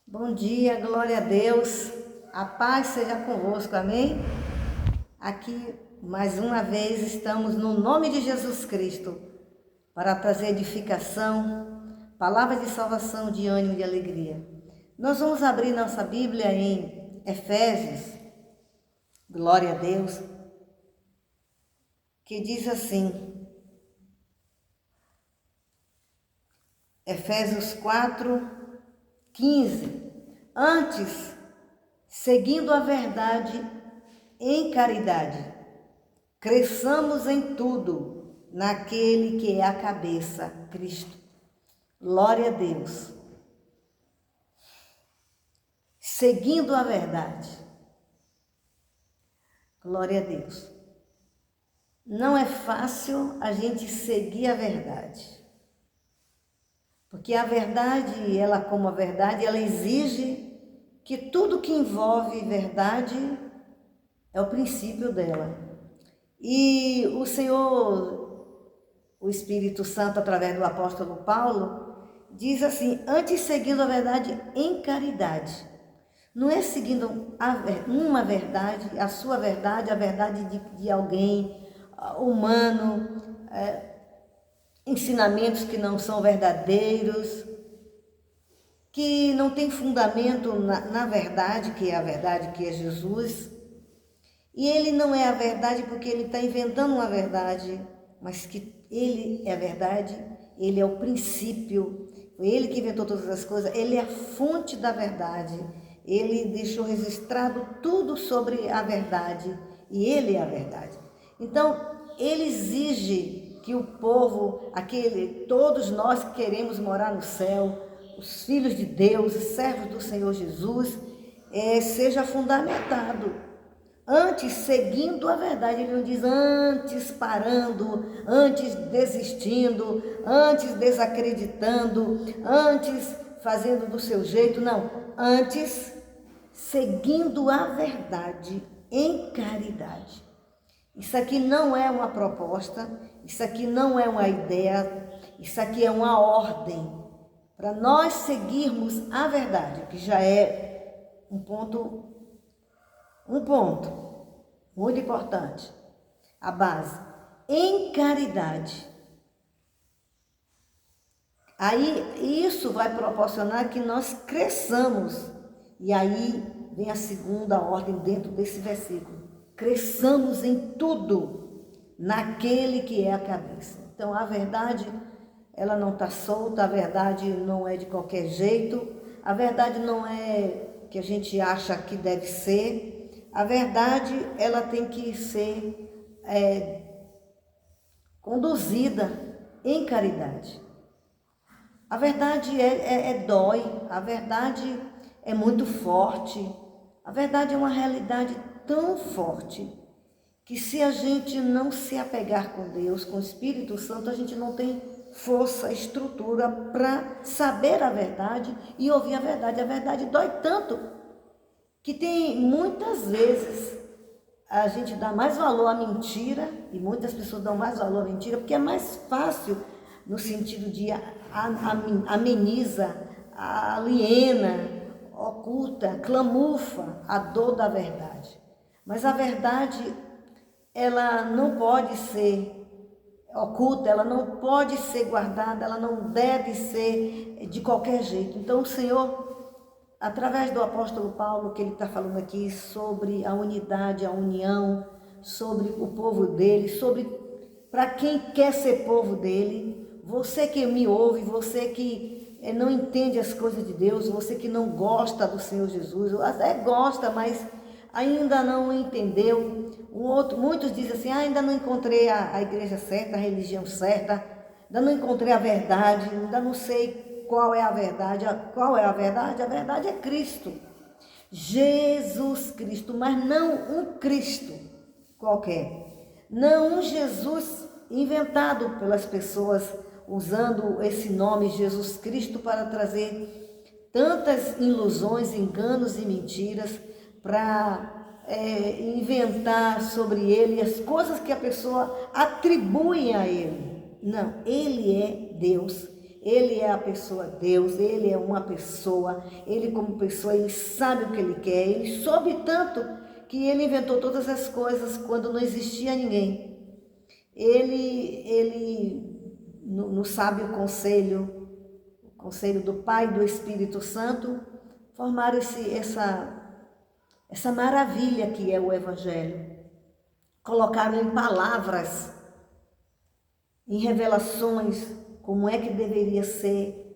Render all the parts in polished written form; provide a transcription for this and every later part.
Bom dia, glória a Deus, a paz seja convosco, amém? Aqui, mais uma vez, estamos no nome de Jesus Cristo, para trazer edificação, palavra de salvação, de ânimo e de alegria. Nós vamos abrir nossa Bíblia em Efésios, glória a Deus, que diz assim, Efésios 4:15. Antes, seguindo a verdade em caridade, cresçamos em tudo naquele que é a cabeça, Cristo. Glória a Deus. Seguindo a verdade. Glória a Deus. Não é fácil a gente seguir a verdade. Porque a verdade, ela como a verdade, ela exige que tudo que envolve verdade é o princípio dela. E o Senhor, o Espírito Santo, através do apóstolo Paulo, diz assim, antes seguindo a verdade em caridade. Não é seguindo uma verdade, a sua verdade, a verdade de alguém humano, ensinamentos que não são verdadeiros, que não tem fundamento na verdade, que é a verdade, que é Jesus. E ele não é a verdade porque ele está inventando uma verdade, mas que ele é a verdade, ele é o princípio, foi ele que inventou todas as coisas, ele é a fonte da verdade, ele deixou registrado tudo sobre a verdade e ele é a verdade. Então, ele exige que o povo, todos nós que queremos morar no céu, os filhos de Deus, os servos do Senhor Jesus, seja fundamentado. Antes, seguindo a verdade, ele não diz antes parando, antes desistindo, antes desacreditando, antes fazendo do seu jeito, não. Antes, seguindo a verdade em caridade. Isso aqui não é uma proposta, isso aqui não é uma ideia, isso aqui é uma ordem para nós seguirmos a verdade, que já é um ponto muito importante, a base, em caridade. Aí isso vai proporcionar que nós cresçamos, e aí vem a segunda ordem dentro desse versículo, cresçamos em tudo naquele que é a cabeça. Então a verdade, ela não está solta, a verdade não é de qualquer jeito, a verdade não é que a gente acha que deve ser, a verdade ela tem que ser conduzida em caridade. A verdade dói, a verdade é muito forte, a verdade é uma realidade tão forte que se a gente não se apegar com Deus, com o Espírito Santo, a gente não tem força, estrutura para saber a verdade e ouvir a verdade. A verdade dói tanto que tem muitas vezes a gente dá mais valor à mentira, e muitas pessoas dão mais valor à mentira, porque é mais fácil no sentido de ameniza, aliena, oculta, clamufa a dor da verdade. Mas a verdade, ela não pode ser oculta, ela não pode ser guardada, ela não deve ser de qualquer jeito. Então o Senhor, através do apóstolo Paulo, que ele está falando aqui sobre a unidade, a união, sobre o povo dele, sobre para quem quer ser povo dele, você que me ouve, você que não entende as coisas de Deus, você que não gosta do Senhor Jesus, até gosta, mas ainda não entendeu. Muitos dizem assim, ainda não encontrei a igreja certa, a religião certa, ainda não encontrei a verdade, ainda não sei qual é a verdade. Qual é a verdade? A verdade é Cristo. Jesus Cristo, mas não um Cristo qualquer. Não um Jesus inventado pelas pessoas, usando esse nome Jesus Cristo para trazer tantas ilusões, enganos e mentiras, para inventar sobre ele as coisas que a pessoa atribui a ele. Não, ele é Deus, Ele é a pessoa Deus, ele é uma pessoa, ele como pessoa, ele sabe o que ele quer, ele soube tanto que ele inventou todas as coisas quando não existia ninguém. Ele no sábio conselho, o conselho do Pai e do Espírito Santo, formaram essa maravilha que é o Evangelho. Colocaram em palavras, em revelações, como é que deveria ser,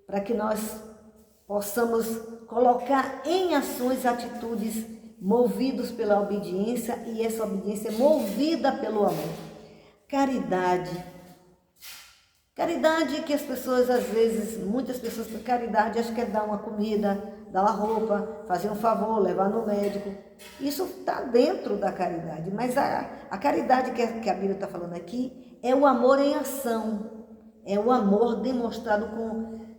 para que nós possamos colocar em ações, atitudes movidos pela obediência e essa obediência movida pelo amor. Caridade. Caridade que as pessoas, às vezes, muitas pessoas por caridade acham que é dar uma comida, dar uma roupa, fazer um favor, levar no médico. Isso está dentro da caridade, mas a caridade que a Bíblia está falando aqui é o amor em ação. É o amor demonstrado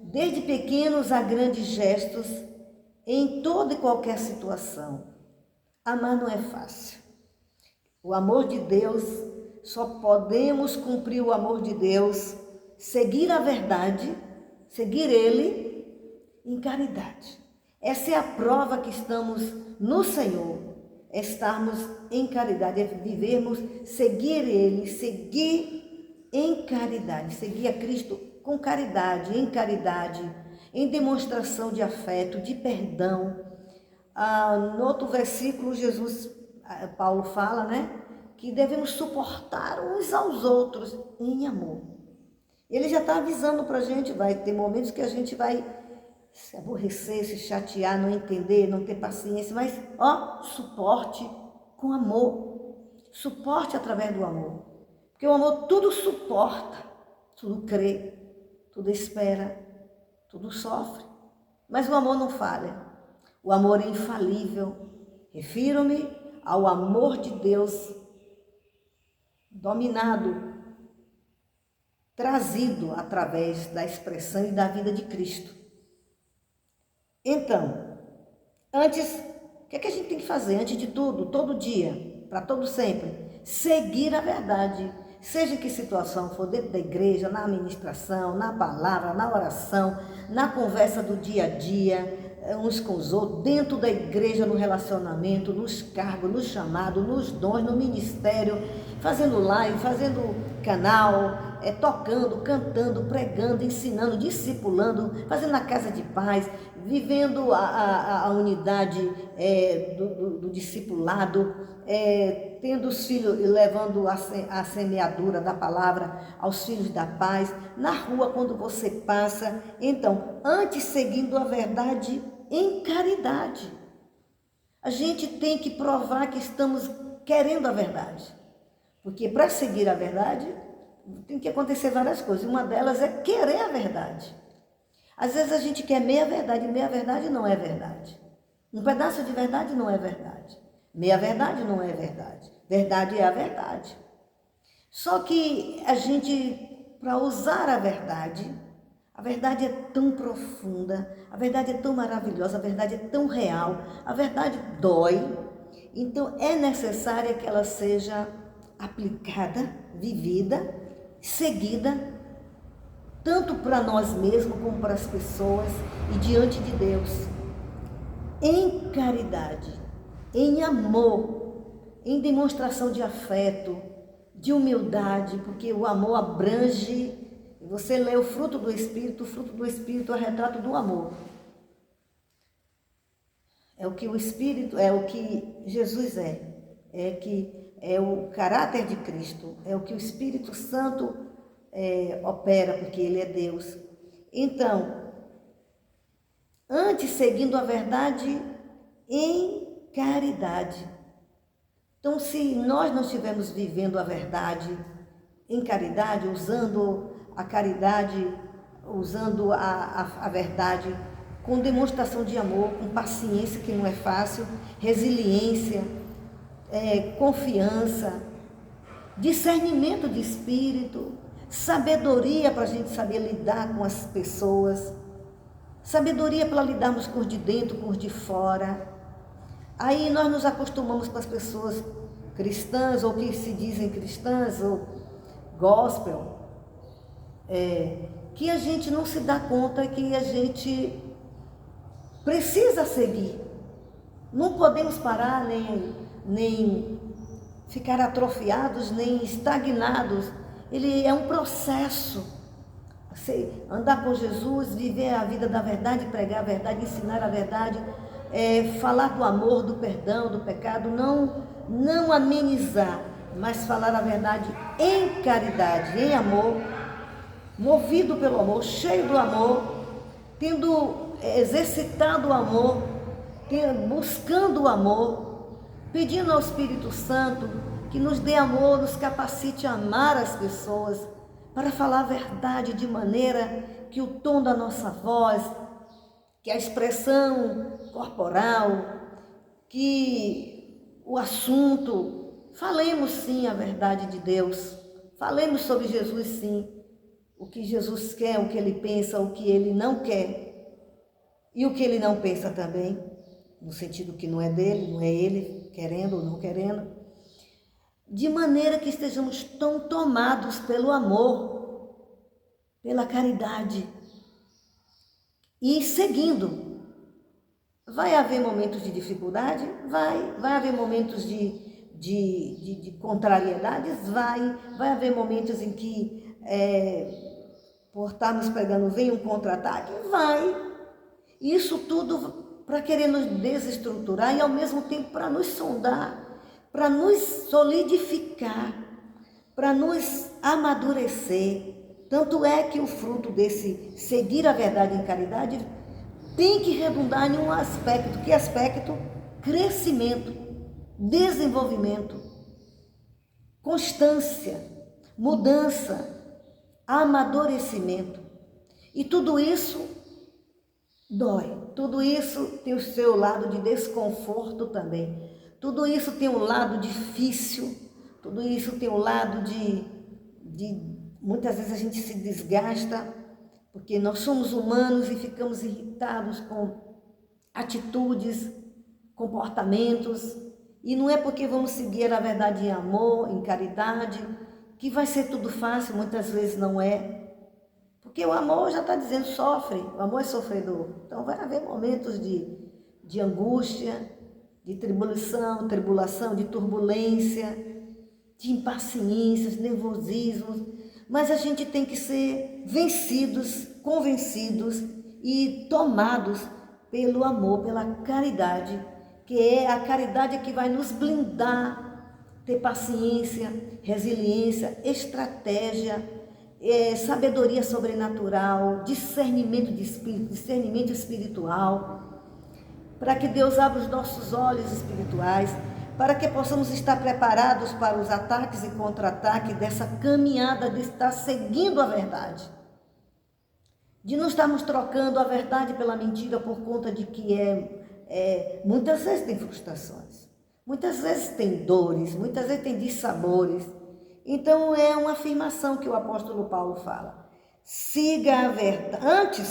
desde pequenos a grandes gestos, em toda e qualquer situação. Amar não é fácil. O amor de Deus, só podemos cumprir o amor de Deus, seguir a verdade, seguir Ele em caridade. Essa é a prova que estamos no Senhor, é estarmos em caridade, é vivermos, seguir Ele, seguir em caridade, seguir a Cristo com caridade, em demonstração de afeto, de perdão. No outro versículo, Paulo fala, que devemos suportar uns aos outros em amor. Ele já está avisando para a gente, vai ter momentos que a gente vai se aborrecer, se chatear, não entender, não ter paciência, mas suporte com amor, suporte através do amor. Porque o amor tudo suporta, tudo crê, tudo espera, tudo sofre. Mas o amor não falha, o amor é infalível. Refiro-me ao amor de Deus dominado, trazido através da expressão e da vida de Cristo. Então, o que é que a gente tem que fazer? Antes de tudo, todo dia, para todo sempre, seguir a verdade. Seja em que situação for, dentro da igreja, na administração, na palavra, na oração, na conversa do dia a dia, uns com os outros, dentro da igreja, no relacionamento, nos cargos, no chamado, nos dons, no ministério, fazendo live, fazendo canal, tocando, cantando, pregando, ensinando, discipulando, fazendo na casa de paz, vivendo a unidade do discipulado, tendo os filhos, levando a semeadura da palavra aos filhos da paz, na rua quando você passa. Então, antes seguindo a verdade em caridade. A gente tem que provar que estamos querendo a verdade. Porque para seguir a verdade, tem que acontecer várias coisas. Uma delas é querer a verdade. Às vezes a gente quer meia verdade, e meia verdade não é verdade. Um pedaço de verdade não é verdade. Meia verdade não é verdade. Verdade é a verdade. Só que a gente, para usar a verdade é tão profunda, a verdade é tão maravilhosa, a verdade é tão real, a verdade dói. Então é necessária que ela seja aplicada, vivida, seguida, tanto para nós mesmos como para as pessoas e diante de Deus, em caridade, em amor, em demonstração de afeto, de humildade, porque o amor abrange. Você lê o fruto do Espírito é retrato do amor. É o que o Espírito, é o que Jesus é o caráter de Cristo, é o que o Espírito Santo opera, porque Ele é Deus. Então, antes seguindo a verdade em caridade. Então, se nós não estivermos vivendo a verdade em caridade, usando a caridade, usando a verdade com demonstração de amor, com paciência, que não é fácil, resiliência, confiança, discernimento de espírito, sabedoria para a gente saber lidar com as pessoas, sabedoria para lidarmos com os de dentro, com os de fora. Aí nós nos acostumamos com as pessoas cristãs, ou que se dizem cristãs, ou gospel, que a gente não se dá conta que a gente precisa seguir. Não podemos parar, nem ficar atrofiados, nem estagnados. Ele é um processo. Andar com Jesus, viver a vida da verdade, pregar a verdade, ensinar a verdade, falar do amor, do perdão, do pecado, não amenizar, mas falar a verdade em caridade, em amor, movido pelo amor, cheio do amor, tendo exercitado o amor, buscando o amor, pedindo ao Espírito Santo que nos dê amor, nos capacite a amar as pessoas, para falar a verdade de maneira que o tom da nossa voz, que a expressão corporal, que o assunto, falemos sim a verdade de Deus, falemos sobre Jesus sim, o que Jesus quer, o que ele pensa, o que ele não quer e o que ele não pensa também, no sentido que não é dele, não é ele querendo ou não querendo, de maneira que estejamos tão tomados pelo amor, pela caridade e seguindo. Vai haver momentos de dificuldade? Vai haver momentos de contrariedades? Vai haver momentos em que, por estarmos pregando, vem um contra-ataque? Vai. Isso tudo para querer nos desestruturar e ao mesmo tempo para nos sondar, para nos solidificar, para nos amadurecer. Tanto é que o fruto desse seguir a verdade em caridade tem que redundar em um aspecto. Que aspecto? Crescimento, desenvolvimento, constância, mudança, amadurecimento. E tudo isso dói. Tudo isso tem o seu lado de desconforto também. Tudo isso tem um lado difícil, tudo isso tem um lado de muitas vezes a gente se desgasta, porque nós somos humanos e ficamos irritados com atitudes, comportamentos, e não é porque vamos seguir a verdade em amor, em caridade, que vai ser tudo fácil, muitas vezes não é. Porque o amor já está dizendo, sofre, o amor é sofredor. Então vai haver momentos de angústia, de tribulação, de turbulência, de impaciências, nervosismos, mas a gente tem que ser vencidos, convencidos e tomados pelo amor, pela caridade, que é a caridade que vai nos blindar, ter paciência, resiliência, estratégia, sabedoria sobrenatural, discernimento de espírito, discernimento espiritual, para que Deus abra os nossos olhos espirituais, para que possamos estar preparados para os ataques e contra-ataques dessa caminhada de estar seguindo a verdade, de não estarmos trocando a verdade pela mentira por conta de que muitas vezes tem frustrações, muitas vezes tem dores, muitas vezes tem dissabores. Então é uma afirmação que o apóstolo Paulo fala: siga a verdade,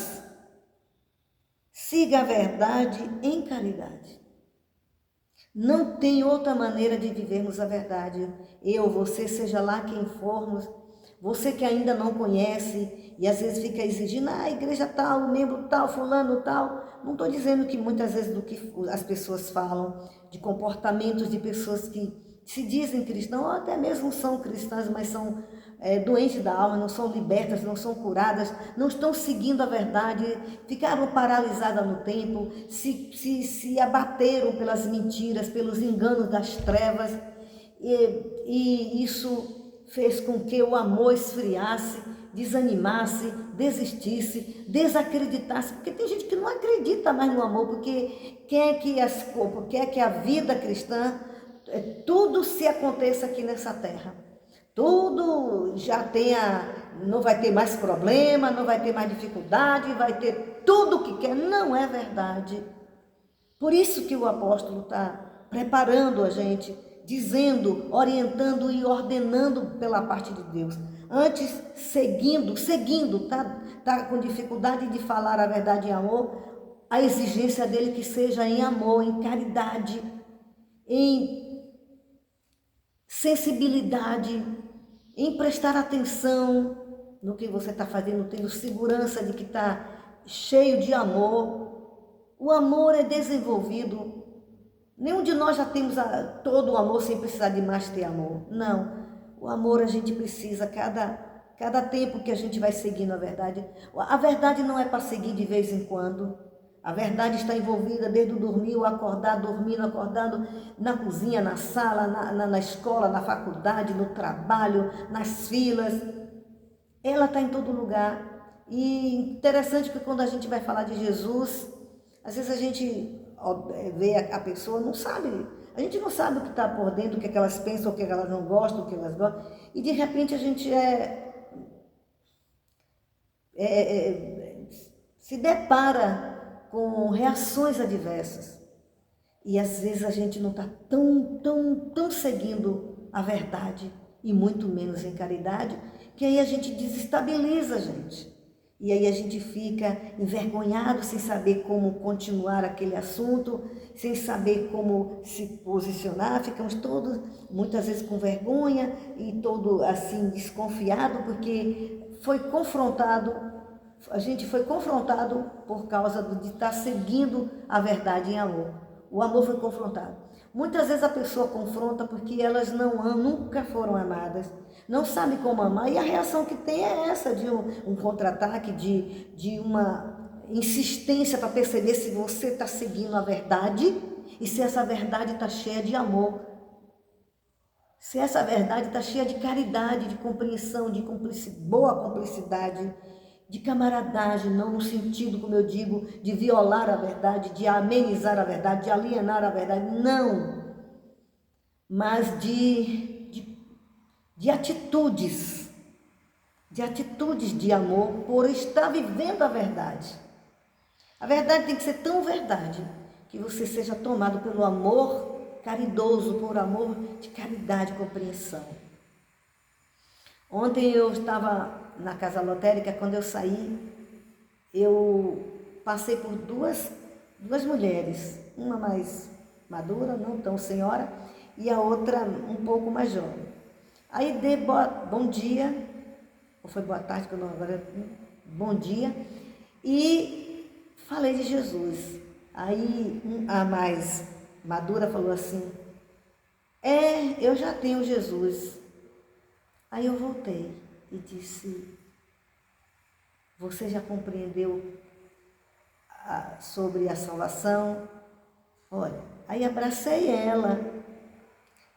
siga a verdade em caridade. Não tem outra maneira de vivermos a verdade. Eu, você, seja lá quem formos, você que ainda não conhece e às vezes fica exigindo, a igreja tal, membro tal, fulano tal. Não estou dizendo que muitas vezes do que as pessoas falam, de comportamentos de pessoas que se dizem cristãos, ou até mesmo são cristãs, mas são doentes da alma, não são libertas, não são curadas, não estão seguindo a verdade, ficaram paralisadas no tempo, se abateram pelas mentiras, pelos enganos das trevas, e isso fez com que o amor esfriasse, desanimasse, desistisse, desacreditasse, porque tem gente que não acredita mais no amor, porque quer que a vida cristã, tudo se aconteça aqui nessa terra. Tudo já não vai ter mais problema, não vai ter mais dificuldade, vai ter tudo o que quer. Não é verdade. Por isso que o apóstolo está preparando a gente, dizendo, orientando e ordenando pela parte de Deus. Antes, seguindo, tá com dificuldade de falar a verdade em amor, a exigência dele que seja em amor, em caridade, em sensibilidade, em prestar atenção, no que você está fazendo, tendo segurança de que está cheio de amor. O amor é desenvolvido. Nenhum de nós já temos todo o amor sem precisar de mais ter amor. Não. O amor a gente precisa, cada tempo que a gente vai seguindo a verdade. A verdade não é para seguir de vez em quando. A verdade está envolvida desde o dormir, o acordar, dormindo, acordando, na cozinha, na sala, na escola, na faculdade, no trabalho, nas filas. Ela está em todo lugar. E interessante que quando a gente vai falar de Jesus, às vezes a gente vê a pessoa, não sabe. A gente não sabe o que está por dentro, o que, é que elas pensam, o que, é que elas não gostam, o que elas gostam. E de repente a gente se depara com reações adversas. E às vezes a gente não está tão seguindo a verdade, e muito menos em caridade, que aí a gente desestabiliza a gente. E aí a gente fica envergonhado, sem saber como continuar aquele assunto, sem saber como se posicionar. Ficamos todos, muitas vezes, com vergonha e todo assim desconfiado, porque a gente foi confrontado por causa de estar seguindo a verdade em amor. O amor foi confrontado. Muitas vezes a pessoa confronta porque elas nunca foram amadas, não sabem como amar, e a reação que tem é essa, de um contra-ataque, de uma insistência para perceber se você está seguindo a verdade e se essa verdade está cheia de amor. Se essa verdade está cheia de caridade, de compreensão, de boa cumplicidade, de camaradagem, não no sentido, como eu digo, de violar a verdade, de amenizar a verdade, de alienar a verdade, não, mas de atitudes de amor por estar vivendo a verdade. A verdade tem que ser tão verdade que você seja tomado pelo amor caridoso, por amor de caridade e compreensão. Ontem eu estava na casa lotérica. Quando eu saí, eu passei por duas mulheres, uma mais madura, não tão senhora, e a outra um pouco mais jovem. Aí dei bom dia, ou foi boa tarde, que eu não agora, bom dia, e falei de Jesus. Aí a mais madura falou assim: eu já tenho Jesus. Aí eu voltei e disse: você já compreendeu sobre a salvação? Olha, aí abracei ela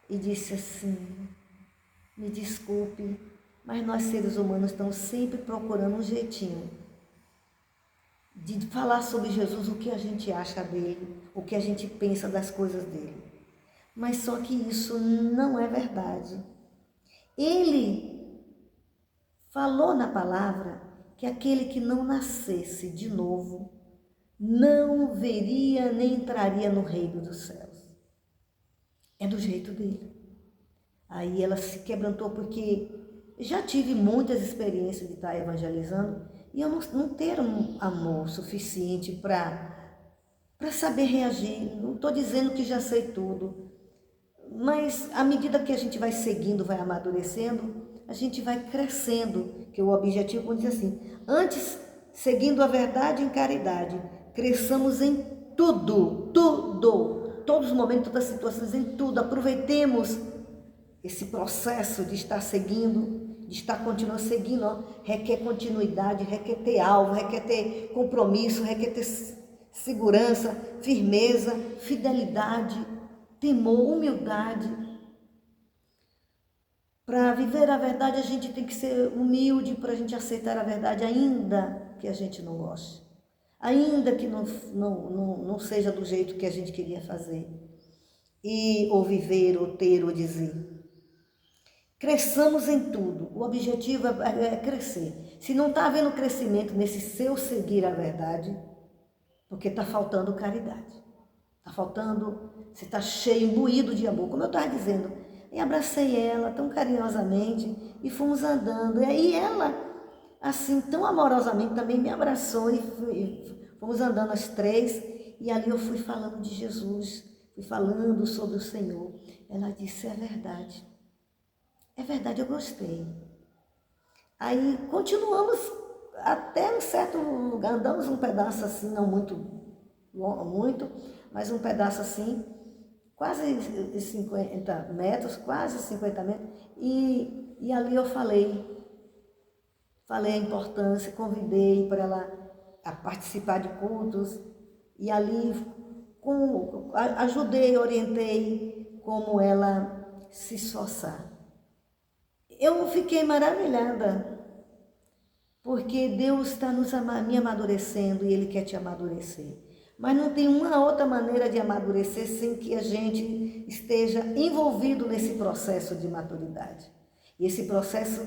e disse assim: me desculpe, mas nós seres humanos estamos sempre procurando um jeitinho de falar sobre Jesus, o que a gente acha dele, o que a gente pensa das coisas dele. Mas só que isso não é verdade. Ele falou na palavra que aquele que não nascesse de novo não veria nem entraria no reino dos céus. É do jeito dele. Aí ela se quebrantou, porque já tive muitas experiências de estar evangelizando e eu não ter um amor suficiente para saber reagir. Não estou dizendo que já sei tudo, mas à medida que a gente vai seguindo, vai amadurecendo, a gente vai crescendo, que o objetivo, como diz assim, antes, seguindo a verdade em caridade, cresçamos em tudo, todos os momentos, todas as situações, em tudo. Aproveitemos esse processo de estar seguindo, de estar continuando seguindo, requer continuidade, requer ter alvo, requer ter compromisso, requer ter segurança, firmeza, fidelidade, temor, humildade. Para viver a verdade, a gente tem que ser humilde para a gente aceitar a verdade, ainda que a gente não goste, ainda que não seja do jeito que a gente queria fazer, ou viver, ou ter, ou dizer. Cresçamos em tudo. O objetivo é crescer. Se não está havendo crescimento nesse seu seguir a verdade, porque está faltando caridade. Está faltando, você está cheio, imbuído de amor, como eu estava dizendo. E abracei ela tão carinhosamente e fomos andando. E aí ela, assim, tão amorosamente também me abraçou e fomos andando as três. E ali eu fui falando de Jesus, fui falando sobre o Senhor. Ela disse: é verdade, eu gostei. Aí continuamos até um certo lugar, andamos um pedaço assim, não muito, mas um pedaço assim, quase 50 metros, quase 50 metros, e ali eu falei a importância, convidei para ela a participar de cultos, e ali ajudei, orientei como ela se esforçar. Eu fiquei maravilhada, porque Deus está me amadurecendo e Ele quer te amadurecer. Mas não tem uma outra maneira de amadurecer sem que a gente esteja envolvido nesse processo de maturidade. E esse processo,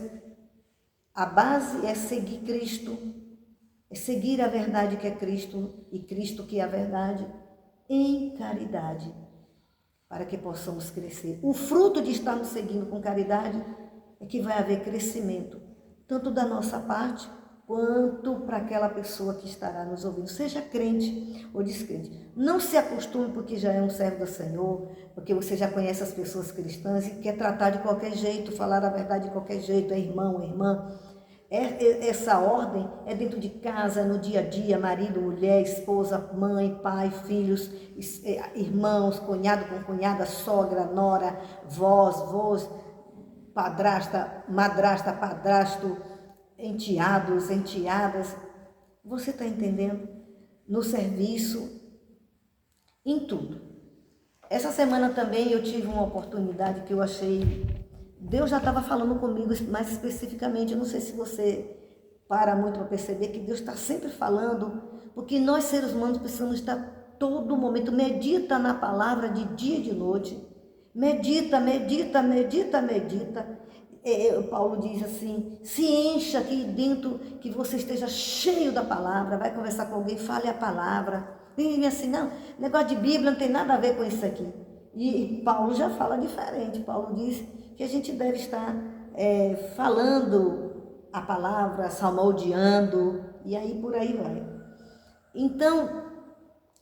a base é seguir Cristo, é seguir a verdade que é Cristo e Cristo que é a verdade em caridade, para que possamos crescer. O fruto de estarmos seguindo com caridade é que vai haver crescimento, tanto da nossa parte, quanto para aquela pessoa que estará nos ouvindo, seja crente ou descrente. Não se acostume porque já é um servo do Senhor, porque você já conhece as pessoas cristãs e quer tratar de qualquer jeito, falar a verdade de qualquer jeito, é irmão, é irmã. Essa ordem é dentro de casa, no dia a dia, marido, mulher, esposa, mãe, pai, filhos, irmãos, cunhado com cunhada, sogra, nora, vós, padrasta, madrasta, padrasto, enteados, enteadas. Você está entendendo? No serviço, em tudo. Essa semana também eu tive uma oportunidade que eu achei... Deus já estava falando comigo mais especificamente. Eu não sei se você para muito para perceber que Deus está sempre falando, porque nós seres humanos precisamos estar todo momento. Medita na palavra de dia e de noite. Medita. Paulo diz assim, se encha aqui dentro, que você esteja cheio da palavra. Vai conversar com alguém, fale a palavra. E assim, não, negócio de Bíblia não tem nada a ver com isso aqui. E Paulo já fala diferente. Paulo diz que a gente deve estar falando a palavra, salmodiando, e aí por aí vai. Então,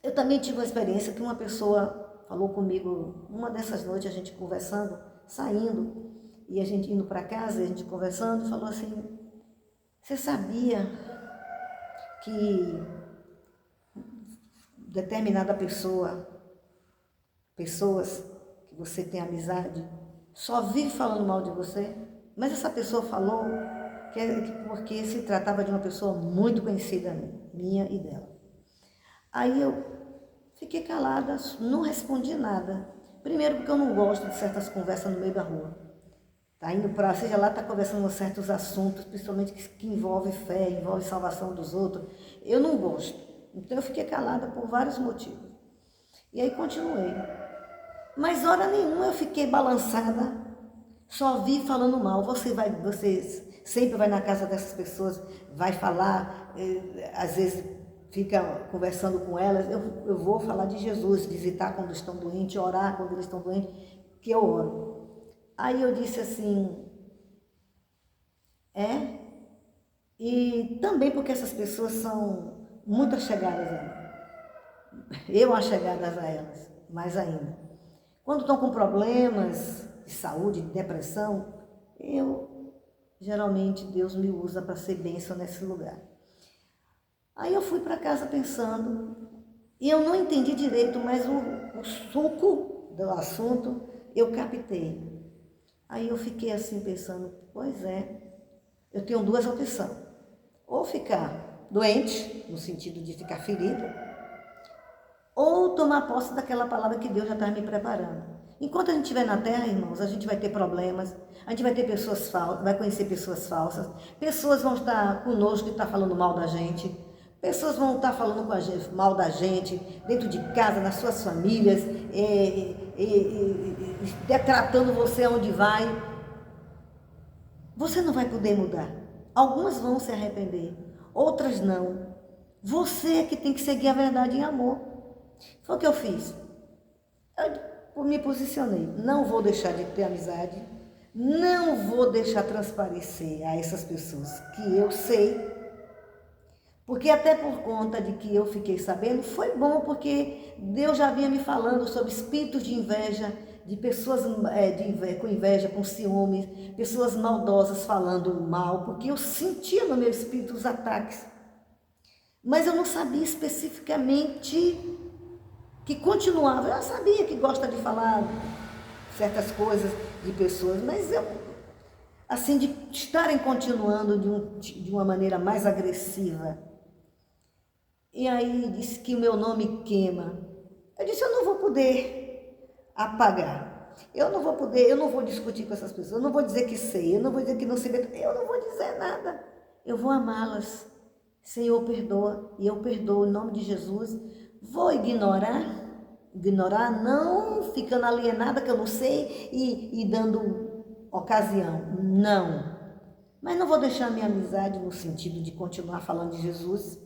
eu também tive uma experiência que uma pessoa falou comigo, uma dessas noites a gente conversando, saindo, e a gente indo para casa, a gente conversando, falou assim, você sabia que determinada pessoas que você tem amizade, só vive falando mal de você? Mas essa pessoa falou porque se tratava de uma pessoa muito conhecida minha e dela. Aí eu fiquei calada, não respondi nada. Primeiro porque eu não gosto de certas conversas no meio da rua. Tá indo para, seja lá, tá conversando certos assuntos, principalmente que envolve fé, envolve salvação dos outros. Eu não gosto. Então eu fiquei calada por vários motivos. E aí continuei. Mas hora nenhuma eu fiquei balançada, só vi falando mal. Você sempre vai na casa dessas pessoas, vai falar, às vezes fica conversando com elas. Eu vou falar de Jesus, visitar quando estão doentes, orar quando eles estão doentes, que eu oro. Aí eu disse assim, e também porque essas pessoas são muito achegadas a mim. Eu achegadas a elas, mais ainda. Quando estão com problemas de saúde, de depressão, geralmente Deus me usa para ser bênção nesse lugar. Aí eu fui para casa pensando, e eu não entendi direito, mas o suco do assunto eu captei. Aí eu fiquei assim pensando, pois é, eu tenho duas opções. Ou ficar doente, no sentido de ficar ferida, ou tomar posse daquela palavra que Deus já está me preparando. Enquanto a gente estiver na terra, irmãos, a gente vai ter problemas, a gente vai ter pessoas falsas, vai conhecer pessoas falsas, pessoas vão estar conosco e estar falando mal da gente, pessoas vão estar falando com a gente, mal da gente, dentro de casa, nas suas famílias, detratando você onde vai. Você não vai poder mudar. Algumas vão se arrepender, outras não. Você é que tem que seguir a verdade em amor. Foi o que eu fiz. Eu me posicionei. Não vou deixar de ter amizade, não vou deixar transparecer a essas pessoas que eu sei. Porque até por conta de que eu fiquei sabendo, foi bom, porque Deus já vinha me falando sobre espíritos de inveja de pessoas com inveja, com ciúmes, pessoas maldosas falando mal, porque eu sentia no meu espírito os ataques. Mas eu não sabia especificamente que continuava. Eu sabia que gosta de falar certas coisas de pessoas, mas eu, assim, de estarem continuando de uma maneira mais agressiva. E aí disse que o meu nome queima. Eu disse, eu não vou poder apagar. Eu não vou discutir com essas pessoas, eu não vou dizer que sei, eu não vou dizer que não sei, eu não vou dizer nada. Eu vou amá-las. Senhor, perdoa, e eu perdoo em nome de Jesus. Vou ignorar, não ficando alienada que eu não sei e dando ocasião. Não. Mas não vou deixar a minha amizade no sentido de continuar falando de Jesus.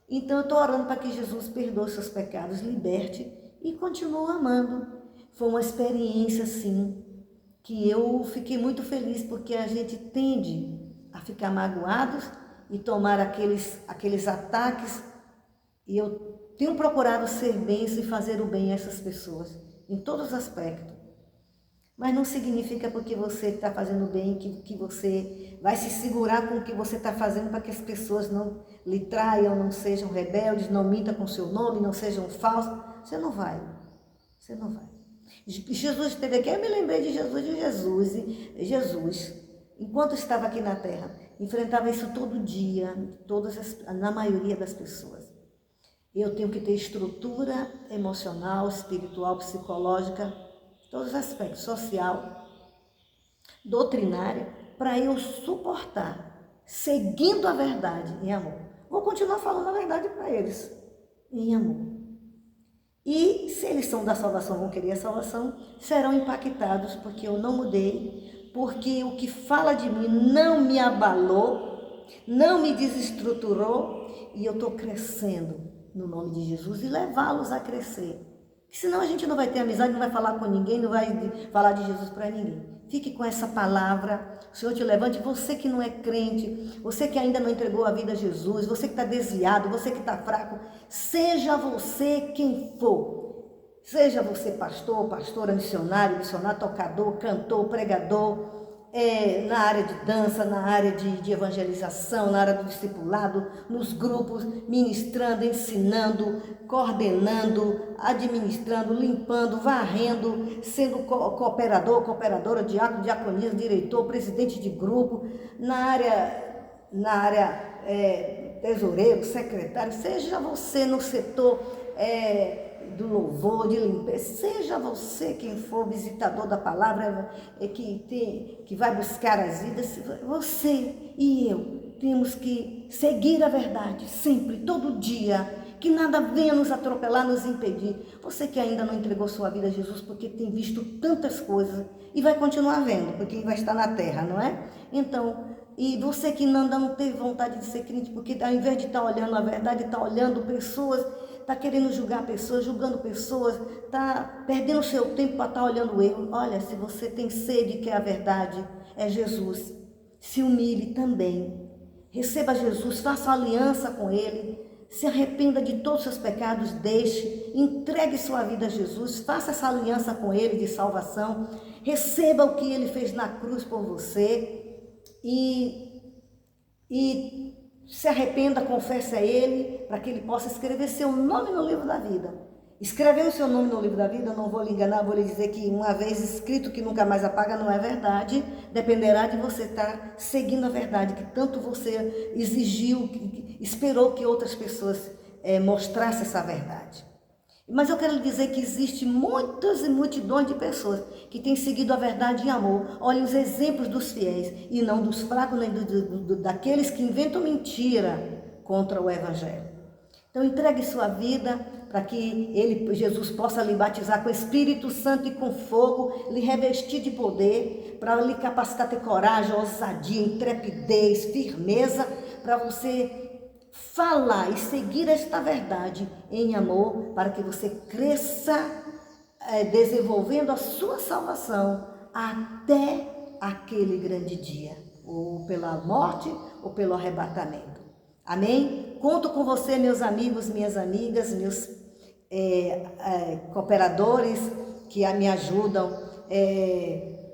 Então eu estou orando para que Jesus perdoe seus pecados, liberte e continue amando. Foi uma experiência, sim, que eu fiquei muito feliz, porque a gente tende a ficar magoados e tomar aqueles ataques. E eu tenho procurado ser bênção e fazer o bem a essas pessoas, em todos os aspectos. Mas não significa porque você está fazendo bem que você vai se segurar com o que você está fazendo para que as pessoas não lhe traiam, não sejam rebeldes, não mintam com seu nome, não sejam falsos. Você não vai. Jesus esteve aqui, eu me lembrei de Jesus, enquanto estava aqui na terra, enfrentava isso todo dia, na maioria das pessoas. Eu tenho que ter estrutura emocional, espiritual, psicológica, todos os aspectos, social, doutrinária, para eu suportar, seguindo a verdade em amor. Vou continuar falando a verdade para eles, em amor. E se eles são da salvação, vão querer a salvação, serão impactados, porque eu não mudei, porque o que fala de mim não me abalou, não me desestruturou, e eu estou crescendo no nome de Jesus e levá-los a crescer. Senão a gente não vai ter amizade, não vai falar com ninguém, não vai falar de Jesus para ninguém. Fique com essa palavra, o Senhor te levante, você que não é crente, você que ainda não entregou a vida a Jesus, você que está desviado, você que está fraco, seja você quem for. Seja você pastor, pastora, missionário, tocador, cantor, pregador, na área de dança, na área de evangelização, na área do discipulado, nos grupos, ministrando, ensinando, coordenando, administrando, limpando, varrendo, sendo cooperadora, diácono, diaconisa, diretor, presidente de grupo, na área tesoureiro, secretário, seja você no setor do louvor, de limpeza, seja você quem for visitador da palavra, que vai buscar as vidas, você e eu temos que seguir a verdade, sempre, todo dia, que nada venha nos atropelar, nos impedir. Você que ainda não entregou sua vida a Jesus, porque tem visto tantas coisas, e vai continuar vendo, porque vai estar na terra, não é? Então, e você que ainda não teve vontade de ser crente, porque ao invés de estar olhando a verdade, está olhando pessoas, está querendo julgar pessoas, julgando pessoas, está perdendo o seu tempo para estar olhando o erro. Olha, se você tem sede que é a verdade, é Jesus. Se humilhe também. Receba Jesus, faça aliança com Ele, se arrependa de todos os seus pecados, deixe, entregue sua vida a Jesus, faça essa aliança com Ele de salvação, receba o que Ele fez na cruz por você e se arrependa, confesse a Ele, para que Ele possa escrever seu nome no livro da vida. Escrever o seu nome no livro da vida, eu não vou lhe enganar, vou lhe dizer que uma vez escrito que nunca mais apaga, não é verdade. Dependerá de você estar seguindo a verdade, que tanto você exigiu, esperou que outras pessoas mostrassem essa verdade. Mas eu quero lhe dizer que existe muitas e multidões de pessoas que têm seguido a verdade em amor. Olhem os exemplos dos fiéis e não dos fracos, nem daqueles que inventam mentira contra o Evangelho. Então entregue sua vida para que Jesus possa lhe batizar com Espírito Santo e com fogo, lhe revestir de poder, para lhe capacitar a ter coragem, ousadia, intrepidez, firmeza, para você falar e seguir esta verdade em amor, para que você cresça desenvolvendo a sua salvação até aquele grande dia, ou pela morte ou pelo arrebatamento. Amém? Conto com você, meus amigos, minhas amigas, meus cooperadores, que me ajudam,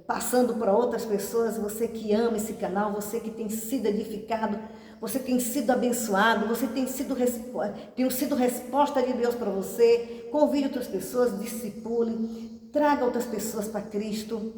passando para outras pessoas, você que ama esse canal, você que tem sido edificado, você tem sido abençoado, você tem sido resposta de Deus para você. Convide outras pessoas, discipule, traga outras pessoas para Cristo,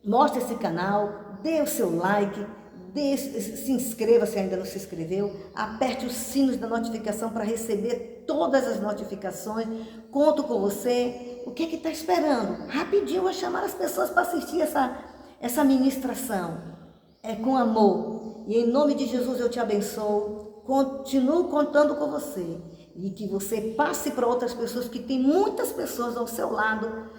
mostre esse canal, dê o seu like, se inscreva se ainda não se inscreveu, aperte os sinos da notificação para receber todas as notificações. Conto com você. O que é que está esperando? Rapidinho vou chamar as pessoas para assistir essa ministração. É com amor. E em nome de Jesus eu te abençoo. Continuo contando com você. E que você passe para outras pessoas, que tem muitas pessoas ao seu lado,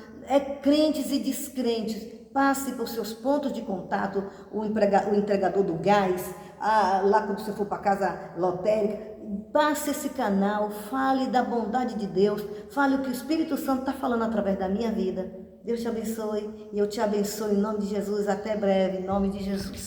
crentes e descrentes. Passe por seus pontos de contato, o entregador do gás, lá quando você for para a casa lotérica. Passe esse canal, fale da bondade de Deus, fale o que o Espírito Santo está falando através da minha vida. Deus te abençoe e eu te abençoe em nome de Jesus. Até breve, em nome de Jesus.